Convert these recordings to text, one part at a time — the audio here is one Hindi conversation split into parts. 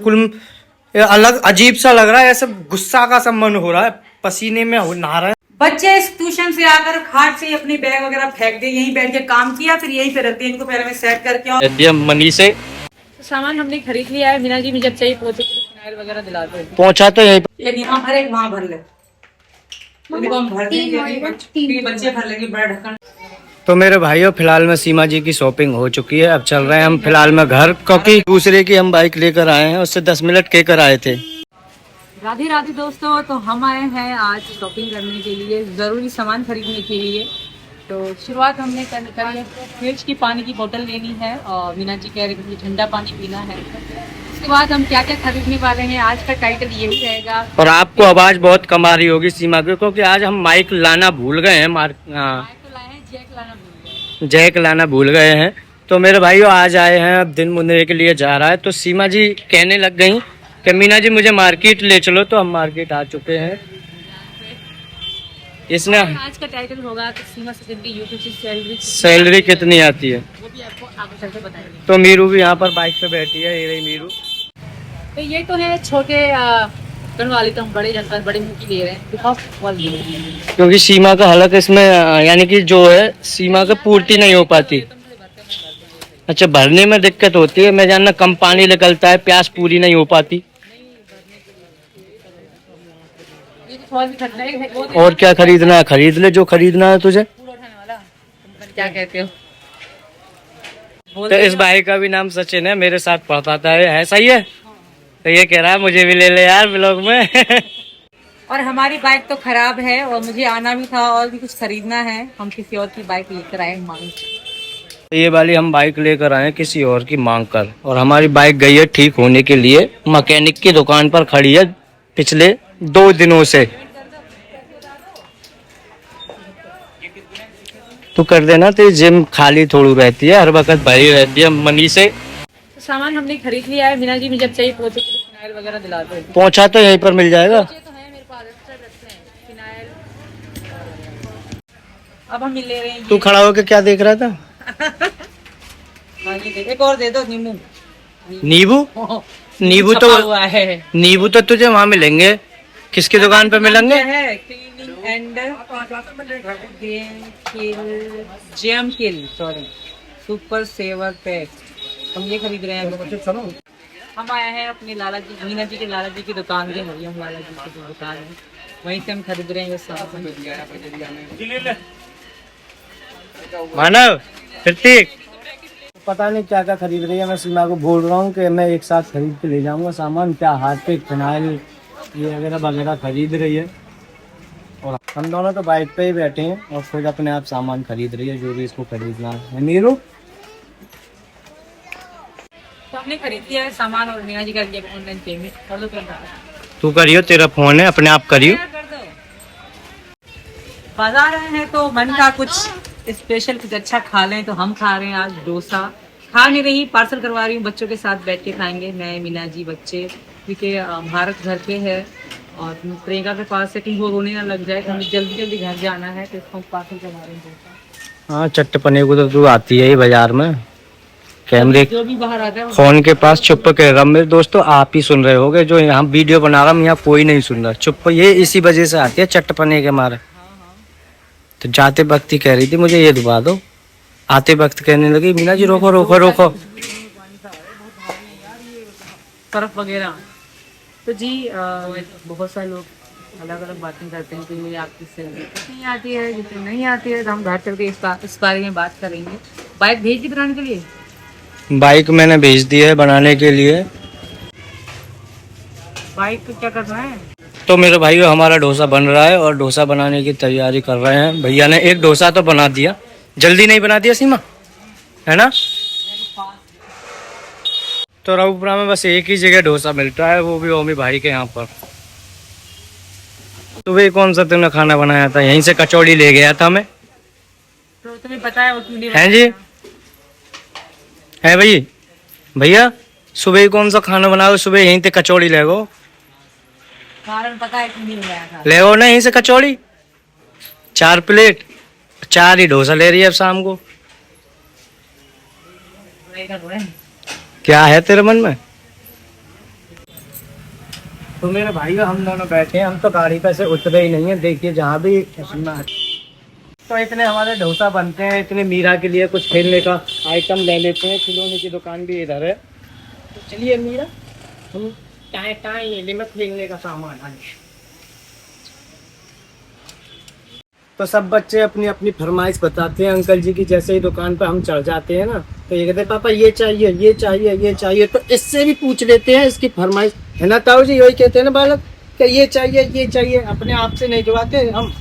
बिल्कुल अलग अजीब सा लग रहा है, ऐसे गुस्सा का सा मन हो रहा है, पसीने में नहा रहा है। बच्चे इस ट्यूशन से आकर खाट से अपनी बैग वगैरह फेंक दिए, यहीं बैठ के काम किया, फिर यहीं पे रखते हैं इनको। पहले मैं सेट करके आओ। मनी से सामान हमने खरीद लिया है। मीना जी में जब चाहिए पहुंचे फिनाइल वगैरह दिलाते हैं। पहुंचा तो यही। एक यहाँ भर, एक वहाँ भर ले। हम भर देंगे, बच्चे भर लेंगे बड़ा ढक्कन। तो मेरे भाइयों फिलहाल में सीमा जी की शॉपिंग हो चुकी है। अब चल रहे हैं हम फिलहाल में घर, क्योंकि दूसरे की हम बाइक लेकर आए हैं, उससे 10 मिनट कहकर आए थे। राधे राधे दोस्तों, तो हम आए हैं आज शॉपिंग करने के लिए, ज़रूरी सामान खरीदने के लिए। तो शुरुआत हमने करी है। फ्रिज की पानी की बोतल लेनी है और मीना जी कह रहे हैं कि ठंडा पानी पीना है। उसके बाद हम क्या क्या खरीदने वाले हैं, आज का टाइटल यही रहेगा। और आपको आवाज बहुत कम आ रही होगी सीमा की, क्योंकि आज हम माइक लाना भूल गए हैं। जैक लाना भूल गए हैं। तो मेरे भाइयों आज आए हैं, अब दिन मुंदरे के लिए जा रहा है। तो सीमा जी कहने लग गई कि मीना जी मुझे मार्केट ले चलो, तो हम मार्केट आ चुके हैं। इसने आज का टाइटल होगा कि सीमा सचिन की यूट्यूब से सैलरी कितनी आती है, वो भी आपको आगे चल के बताएंगे। तो मीरू भी यहाँ पर बाइक पे बैठी है, ये रही मीरू। तो ये तो है छोटे वाली, तो हम बड़े जनता बड़े मुंह की ले रहे हैं, क्योंकि सीमा का हलक इसमें यानी कि जो है सीमा का पूर्ति नहीं हो पाती। अच्छा, भरने में दिक्कत होती है, मैं जानना कम पानी निकलता है, प्यास पूरी नहीं हो पाती। और क्या खरीदना है खरीद ले, जो खरीदना है तुझे। क्या कहते हो? तो इस भाई का भी नाम सचिन है, मेरे साथ पढ़ता है सही है। तो ये कह रहा है मुझे भी ले ले यार ब्लॉग में। और हमारी बाइक तो खराब है और मुझे आना भी था और भी कुछ खरीदना है। हम किसी और की बाइक लेकर आए मांग। तो ये वाली हम बाइक लेकर आए किसी और की मांग कर, और हमारी बाइक गई है ठीक होने के लिए। मैकेनिक की दुकान पर खड़ी है पिछले 2 दिनों से। तू कर देना, तेरी जिम खाली थोड़ी रहती है, हर वक्त भरी रहती है मनी से। तो सामान हमने खरीद लिया है। मीना जी में जब चाहिए पहुंचे फिनाइल वगैरह दिलाते हैं। पहुंचा तो यहीं पर मिल जाएगा। तो है मेरे पास फिनाइल। अब हम ले रहे हैं। तू खड़ा होकर क्या देख रहा था? एक और दे दो नींबू। नींबू? नींबू तो है। नींबू तो तुझे वहाँ मिलेंगे। किसकी दुकान पे मिलेंगे? Sorry, super saver pack. हम ये खरीद रहे हैं। हम आए हैं अपने लाला जी, मीना जी के लाला जी की दुकान के, हरियम लाला जी की जो दुकान है, वहीं से हम खरीद रहे हैं। मानव, प्रतीक, पता नहीं क्या क्या खरीद रही है। मैं सीमा को बोल रहा हूँ कि मैं एक साथ खरीद के ले जाऊंगा सामान। क्या हार्पिक, फिनाइल ये वगैरह वगैरह खरीद रही है। और हम दोनों तो बाइक पे ही बैठे हैं और खुद अपने आप सामान खरीद रही है, जो भी इसको खरीदना है। मीरू, तो हमने खरीद लिया है सामान और मीना जी का ऑनलाइन पेमेंट कर दो। तू करियो, तेरा फोन है, अपने आप करियो। बाजार आए हैं तो मन का कुछ स्पेशल कुछ अच्छा खा लें, तो हम खा रहे हैं आज डोसा। खा नहीं रही, पार्सल करवा रही हूँ, बच्चों के साथ बैठ के खाएंगे, मैं, मीना जी, बच्चे। क्योंकि भारत घर पे है और प्रियंका के पास से कहीं वो रोने ना लग जाए, तो हमें जल्दी जल्दी घर जाना है, तो इसको पार्सल करवा रहे हैं डोसा। हाँ, चट्टपने को तो तू आती है बाजार में, कैमरे जो भी बाहर आता है फोन के पास चुप के रह। मेरे दोस्तों, आप ही सुन रहे होगे, जो यहाँ वीडियो बना रहा हूँ यहाँ कोई नहीं सुन रहा। चुप, ये इसी वजह से आती है चट्टपने के मारे। तो जाते वक्त ही कह रही थी मुझे ये दुबा दो, आते वक्त कहने लगी मीना जी रोको रोको रोको। बर्फ वगैरह। तो जी बहुत सारे लोग अलग अलग बातें करते हैं कि मुझे आपकी सैलरी कितनी आती है, कितनी नहीं आती है। तो हम घर चलके इस बारे में बात करेंगे। बाइक भेज दी बनाने के लिए? बाइक मैंने भेज दी है बनाने के लिए। बाइक को क्या करना है? तो मेरे भाइयों, हमारा डोसा बन रहा है और डोसा बनाने की तैयारी कर रहे हैं। भैया ने एक डोसा तो बना दिया, जल्दी नहीं बना दिया सीमा, है ना? तो रघुपुरा में बस एक ही जगह डोसा मिलता है, वो भी ओमी भाई के यहाँ पर। सुबह कौन सा तुमने खाना बनाया था? यहीं से कचौड़ी ले गया था मैं। तो तुम्हें पता है वो क्यों नहीं है जी, है भाई भैया, सुबह कौन सा खाना बनाओ? सुबह यहीं से कचौड़ी ले गो। कारण पता है क्यों नहीं बनाया था? ले गो ना यहीं से कचौड़ी, 4 प्लेट, 4 ही डोसा ले रही है अब शाम को। क्या है तेरे मन में? तो मेरे भाई हम दोनों बैठे हैं, हम तो गाड़ी पे से उतरे ही नहीं है। देखिए जहाँ भी सुनना है तो इतने हमारे डोसा बनते हैं, इतने मीरा के लिए कुछ खेलने का आइटम ले लेते हैं। खिलौने की दुकान भी इधर है, तो चलिए मीरा हम टाए टाए लिमिट खेलने का सामान आ गया। तो सब बच्चे अपनी अपनी फरमाइश बताते हैं अंकल जी की। जैसे ही दुकान पर हम चढ़ जाते हैं ना, तो ये कहते हैं पापा ये चाहिए ये चाहिए ये चाहिए। तो इससे भी पूछ लेते हैं इसकी फरमाइश, है ना ताऊ जी? यही कहते हैं ना बालक कि ये चाहिए ये चाहिए। अपने आप से नहीं दिवाते हम,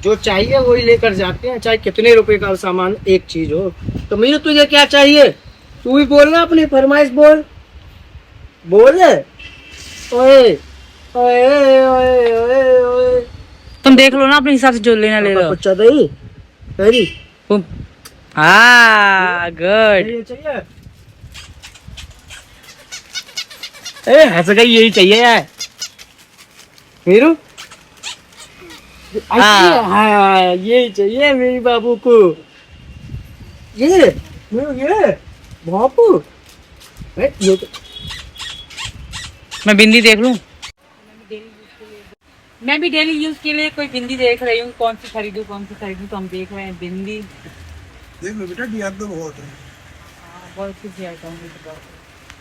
जो चाहिए वही लेकर जाते हैं, चाहे कितने रुपए का सामान एक चीज हो। तो मीरू तुझे क्या चाहिए? तू भी बोल ना, अपनी फरमाइश बोल बोल। ओए ओए ओए ओए ओए, तुम देख लो ना अपने हिसाब से जो लेना ले लो। बच्चा दही तेरी हाँ गुड। ये चाहिए? ए हंस गई, यही चाहिए यार मीरू। हाँ यही चाहिए मेरी बाबू को। ये मीरू ये बाबू ये तो मैं बिंदी देख लूं। मैं भी डेली यूज के लिए कोई बिंदी देख रही हूँ, कौन सी खरीदूं कौन सी खरीदूं। तो हम देख रहे हैं बिंदी। देख लो बेटा, डियर तो बहुत है। बहुत कुछ आइटम है।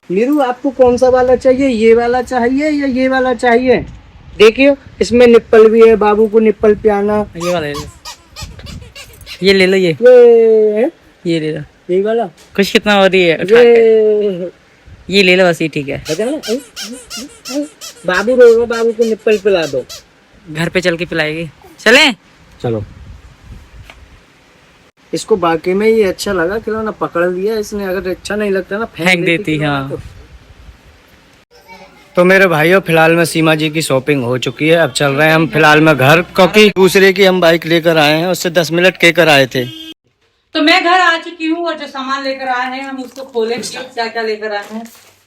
मीरू आपको कौन सा वाला चाहिए? ये वाला चाहिए या ये वाला चाहिए? देखिए इसमें निप्पल भी है, बाबू को निप्पल पियाना। ये वाला ले लो, ये ले लो, ये ले लो। ये वाला कुछ कितना हो रही है? ये ले लो बस, ये ठीक है। बाबू रो रहा, बाबू को निप्पल पिला दो। घर पे चल के पिलाएगी, चले चलो। इसको बाकी में ये अच्छा लगा, खिलौना पकड़ लिया इसने। अगर अच्छा नहीं लगता ना फेंक देती। हाँ तो मेरे भाइयों फिलहाल में सीमा जी की शॉपिंग हो चुकी है। अब चल रहे हैं हम फिलहाल में घर, क्योंकि दूसरे की हम बाइक लेकर आए हैं, उससे 10 मिनट कहकर आए थे। तो मैं घर आ चुकी हूँ और जो सामान लेकर आए हैं हम उसको खोले क्या क्या लेकर आए हैं।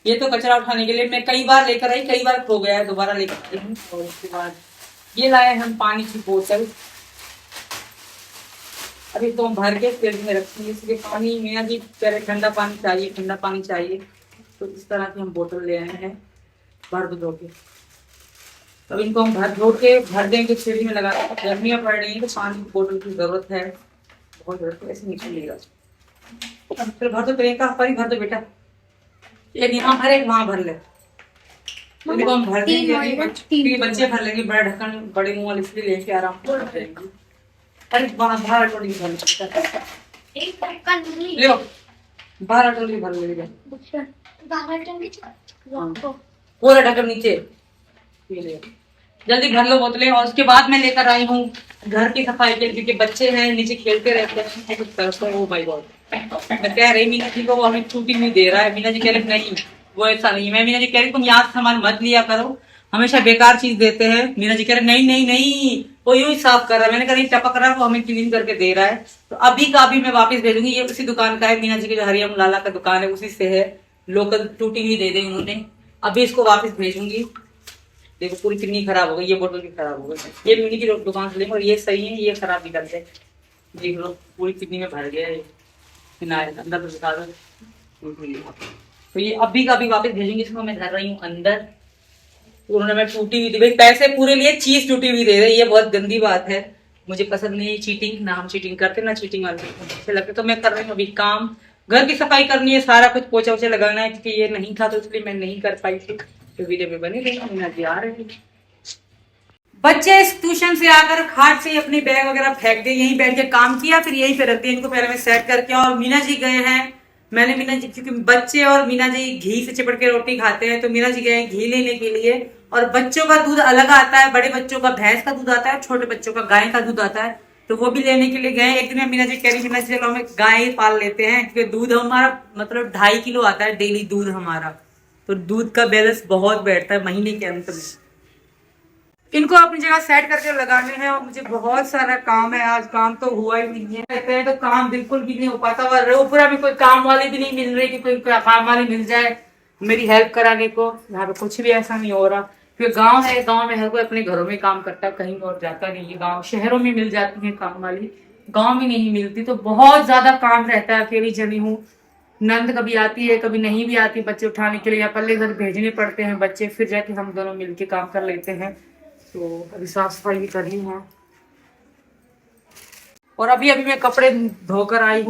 ये तो कचरा उठाने के लिए मैं कई बार लेकर आई, कई बार खो गया है, दोबारा लेकर आई हूँ। और उसके बाद ये लाए हम पानी की बोतल। अभी तो हम भर के फ्रिज में रखती है, इसलिए पानी में जी पहले ठंडा पानी चाहिए, ठंडा पानी चाहिए। तो इस तरह की हम बोतल ले आए हैं भर धो के। तो इनको हम भर देंगे फ्रिज में लगा के। गर्मियाँ पड़ रही हैं तो पानी की बोतल की जरूरत है, बहुत जरूरत है। ऐसे नीचे लेगा फिर भर दो, प्रियंका पर ही भर दो बेटा। एक यहाँ भर एक वहाँ भर ले। तो इनको हम भर देंगे, बच्चे भर लेंगे। बड़ा ढक्कन बड़े मुँह वाले इसलिए लेके आराम से भर देंगे। अरे बाहर टोली भर ले, 12 टोली भर लेगा पूरा ढक्कन नीचे। जल्दी भर लो बोतलें। और उसके बाद मैं लेकर आई हूँ घर की सफाई के लिए, क्योंकि बच्चे हैं नीचे खेलते रहते हैं कुछ तरफ। ओ माय गॉड, मैं कह रही मीना जी को वो हमें छुट्टी नहीं दे रहा है। मीना जी कह रही नहीं वो ऐसा नहीं है। मैं मीना जी कह रही तुम यहाँ से सामान मत लिया करो, हमेशा बेकार चीज देते हैं। मीना जी कह रहे नहीं नहीं नहीं, वो यूं ही साफ कर रहा है। मैंने कहा नहीं टपक रहा है, वो हमें क्लीन करके दे रहा है। तो अभी का अभी मैं वापस भेजूंगी। ये उसी दुकान का है, मीना जी के जो हरियम लाला का दुकान है उसी से है। लोकल टूटी हुई दे दी उन्होंने, अभी इसको वापस भेजूंगी। देखो पूरी कितनी खराब हो गई, ये बोतल भी खराब हो गई। ये मिनी की दुकान से लेंगे और ये सही है, ये खराब निकलते हैं। देख लो पूरी कितनी में भर गया है, अंदर तो दिखा दो। तो ये अभी का अभी वापस भेजूंगी इसको। मैं धर रही हूँ अंदर। उन्होंने मैं टूटी हुई दी भाई, पैसे पूरे लिए चीज टूटी हुई दे रहे। ये बहुत गंदी बात है, मुझे पसंद नहीं है चीटिंग। ना हम चीटिंग करते ना चीटिंग वाले अच्छे लगते। तो मैं कर रही हूँ अभी काम, घर की सफाई करनी है, सारा कुछ पोछा वोछा लगाना है, क्योंकि ये नहीं था तो इसलिए मैं नहीं कर पाई थी। तो वीडियो में बनी रही आ रही। बच्चे इस ट्यूशन से आकर खाट से अपने बैग वगैरह फेंक दिए, यहीं बैठ के काम किया, फिर यहीं पे रख दिया इनको पहले मैं सेट करके। और मीना जी गए हैं, मैंने मीना जी, क्योंकि बच्चे और मीना जी घी से चिपट के रोटी खाते हैं, तो मीना जी गए हैं घी लेने के लिए। और बच्चों का दूध अलग आता है, बड़े बच्चों का भैंस का दूध आता है, छोटे बच्चों का गाय का दूध आता है, तो वो भी लेने के लिए गए। एक दिन में मीना जी कह रही मीना जी चलो हमें गाय पाल लेते हैं, क्योंकि दूध हमारा मतलब 2.5 किलो आता है डेली दूध हमारा। तो दूध का बैलेंस बहुत बैठता है महीने के अंत में। इनको अपनी जगह सेट करके लगाने हैं और मुझे बहुत सारा काम है। आज काम तो हुआ ही नहीं है, कहते हैं तो काम बिल्कुल भी नहीं हो पाता। और रोपुरा में कोई काम वाली भी नहीं मिल रही कि कोई काम वाली मिल जाए मेरी हेल्प कराने को। यहाँ पे कुछ भी ऐसा नहीं हो रहा, क्योंकि गांव है, गांव में हर कोई अपने घरों में काम करता है, कहीं और जाता नहीं है। गाँव शहरों में मिल जाती है काम वाली, गाँव में नहीं मिलती। तो बहुत ज्यादा काम रहता है, अकेली जनी हूँ, नंद कभी आती है कभी नहीं भी आती बच्चे उठाने के लिए, या पल्ले घर भेजने पड़ते हैं बच्चे, फिर जाके हम दोनों मिलके काम कर लेते हैं। तो अभी साफ सफाई भी कर रही हूँ और अभी अभी मैं कपड़े धोकर आई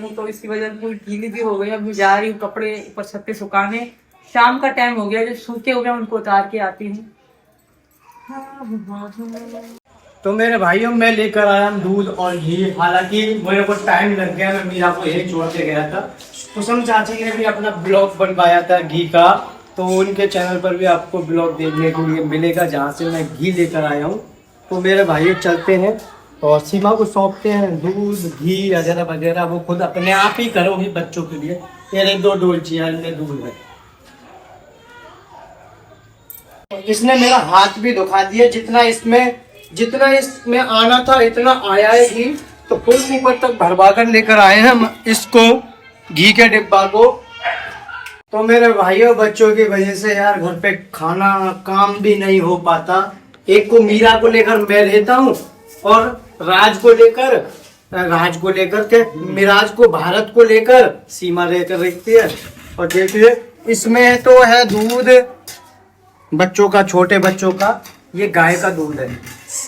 हूँ, तो इसकी वजह से पूरी गीली भी हो गई। अभी जा रही हूँ कपड़े ऊपर छत पे सुखाने, शाम का टाइम हो गया, जो सूखे हुए हैं उनको उतार के आती हूँ। तो मेरे भाइयों मैं लेकर आया हूं दूध और घी। हालांकि मेरे को टाइम लग गया, मैं मीरा को यही छोड़ के गया था। कुसुम चाची ने भी अपना ब्लॉग बनवाया था घी का, तो उनके चैनल पर भी आपको ब्लॉग देखने को मिलेगा जहाँ से मैं घी लेकर आया हूँ। तो मेरे भाइयों चलते हैं और सीमा को सौंपते हैं दूध घी वगैरह वगैरह, वो खुद अपने आप ही करोगी बच्चों के लिए। ये 2 डोलचियाँ में दूध है। इसने मेरा हाथ भी दुखा दिया, जितना इसमें आना था इतना आया है घी, तो फुल ऊपर तक भरवा कर लेकर आए हैं हम इसको, घी के डिब्बा को। तो मेरे भाइयों बच्चों की वजह से यार घर पे खाना काम भी नहीं हो पाता। एक को मीरा को लेकर मैं रहता हूँ और राज को लेकर के मिराज को भारत को लेकर सीमा लेकर रखती है। और देखिए इसमें तो है दूध बच्चों का, छोटे बच्चों का, ये गाय का दूध है।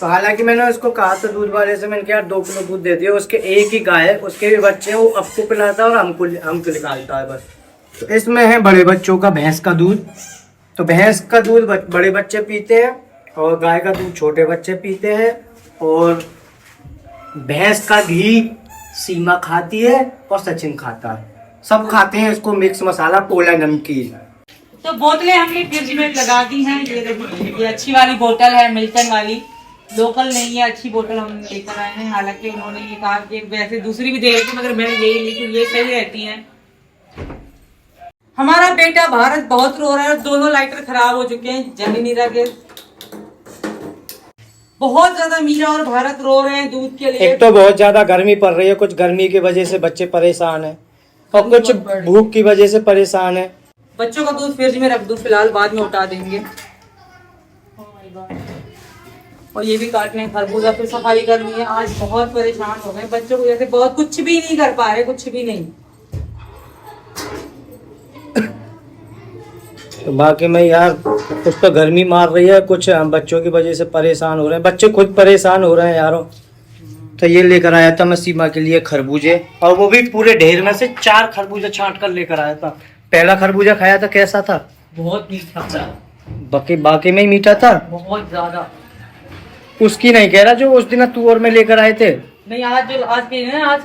तो हालांकि मैंने उसको कहा था दूध वाले से, मैंने कहा 2 किलो दूध दे दिया, उसके एक ही गाय है, उसके भी बच्चे हैं, वो आपको पिलाता है और हमको निकालता है बस। तो इसमें है बड़े बच्चों का भैंस का दूध, तो भैंस का दूध बड़े बच्चे पीते हैं और गाय का दूध छोटे बच्चे पीते हैं। और भैंस का घी सीमा खाती है और सचिन खाता है, सब खाते हैं इसको, मिक्स मसाला पोला नमकीन। तो बोतलें हमने फ्रिज में लगा दी हैं। ये देखिए ये अच्छी वाली बोतल है, मिल्टन वाली, लोकल नहीं है, अच्छी बोतल हम लेकर आए हैं। हालांकि उन्होंने ये कहा कि वैसे दूसरी भी दे रही थी, मगर मैंने यही ली कि ये सही रहती हैं। हमारा बेटा भारत बहुत रो रहा है, दोनों लाइटर खराब हो चुके हैं जनी नीरा के, बहुत ज्यादा मीरा और भारत रो रहे हैं दूध के लिए। एक तो बहुत ज्यादा गर्मी पड़ रही है, कुछ गर्मी की वजह से बच्चे परेशान हैं और कुछ भूख की वजह से परेशान है। बच्चों का दूध फ्रिज में रख दूं फिलहाल, बाद में उठा देंगे। और ये भी काटने खरबूजा, फिर सफाई करनी है। आज बहुत परेशान हो गए बच्चों को, जैसे बहुत कुछ भी नहीं कर पा रहे, कुछ भी नहीं। तो बाकी में यार कुछ तो गर्मी मार रही है, कुछ हम बच्चों की वजह से परेशान हो रहे हैं, बच्चे खुद परेशान हो रहे हैं यारों। तो ये लेकर आया था मैं सीमा के लिए खरबूजे, और वो भी पूरे ढेर में से 4 खरबूजे छांट कर लेकर आया था। पहला खरबूजा खाया था, कैसा था? बहुत मीठा था। बाकी में ही मीठा था, बहुत ज्यादा। उसकी नहीं कह रहा जो उस दिन तू और मैं लेकर आए थे। नहीं आज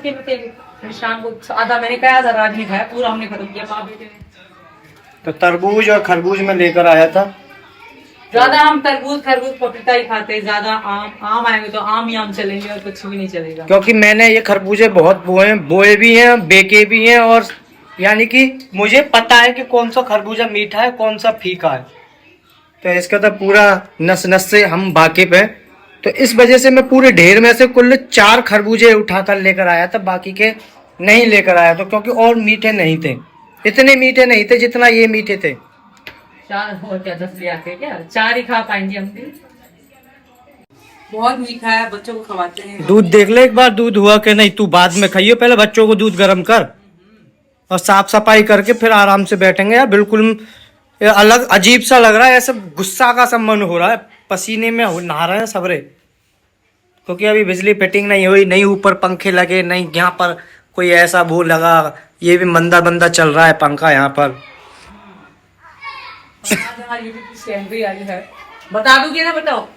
के शाम को आधा मैंने खाया, आधा राज ने खाया, पूरा हमने खत्म किया माँ बेटे ने। तो तरबूज और खरबूज में लेकर आया था। ज्यादा हम तरबूज खरबूज पपीता ही खाते हैं, ज्यादा आम आएंगे तो आम चलेंगे और कुछ भी नहीं चलेगा। क्योंकि मैंने ये खरबूजे बहुत बोए भी हैं, बेके भी हैं, और यानी कि मुझे पता है कि कौन सा खरबूजा मीठा है कौन सा फीका है। तो इसका तो पूरा नस से हम वाकिफ है। तो इस वजह से मैं पूरे ढेर में से कुल 4 खरबूजे उठाकर लेकर आया था, बाकी के नहीं लेकर आया था क्योंकि और मीठे नहीं थे, इतने मीठे नहीं थे जितना ये मीठे थे। 4 और क्या 10 ले आते क्या, 4 ही खा पाएंगे हम भी। बहुत मीठा है, बच्चों को खवाते हैं। दूध देख ले एक बार, दूध हुआ कि नहीं, तू बाद में खाइयो, पहले बच्चों को दूध गर्म कर और साफ सफाई करके फिर आराम से बैठेंगे। यार बिल्कुल अलग अजीब सा लग रहा है, ऐसे गुस्सा का सा मन हो रहा है, पसीने में नहा रहे हैं सबरे, क्योंकि अभी बिजली फिटिंग नहीं हुई, नहीं ऊपर पंखे लगे, नहीं यहाँ पर कोई ऐसा वो लगा, ये भी मंदा मंदा चल रहा है पंखा यहाँ पर। बता दूंगी ना, बताओ।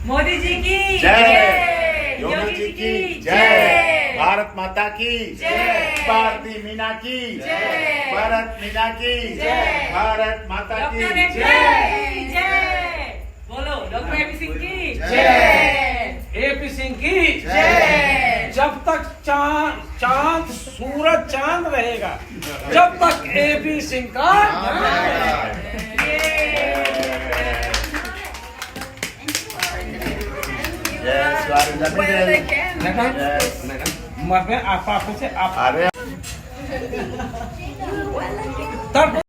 मोदी जी की जय, योगी जी की जय, भारत माता की जय, भारती मीना की जय, भारत मीना की जय, भारत माता की जय। बोलो डॉक्टर एपी सिंह की जय, एपी सिंह की जय। जब तक चांद सूरज चांद रहेगा, जब तक एपी सिंह का अरे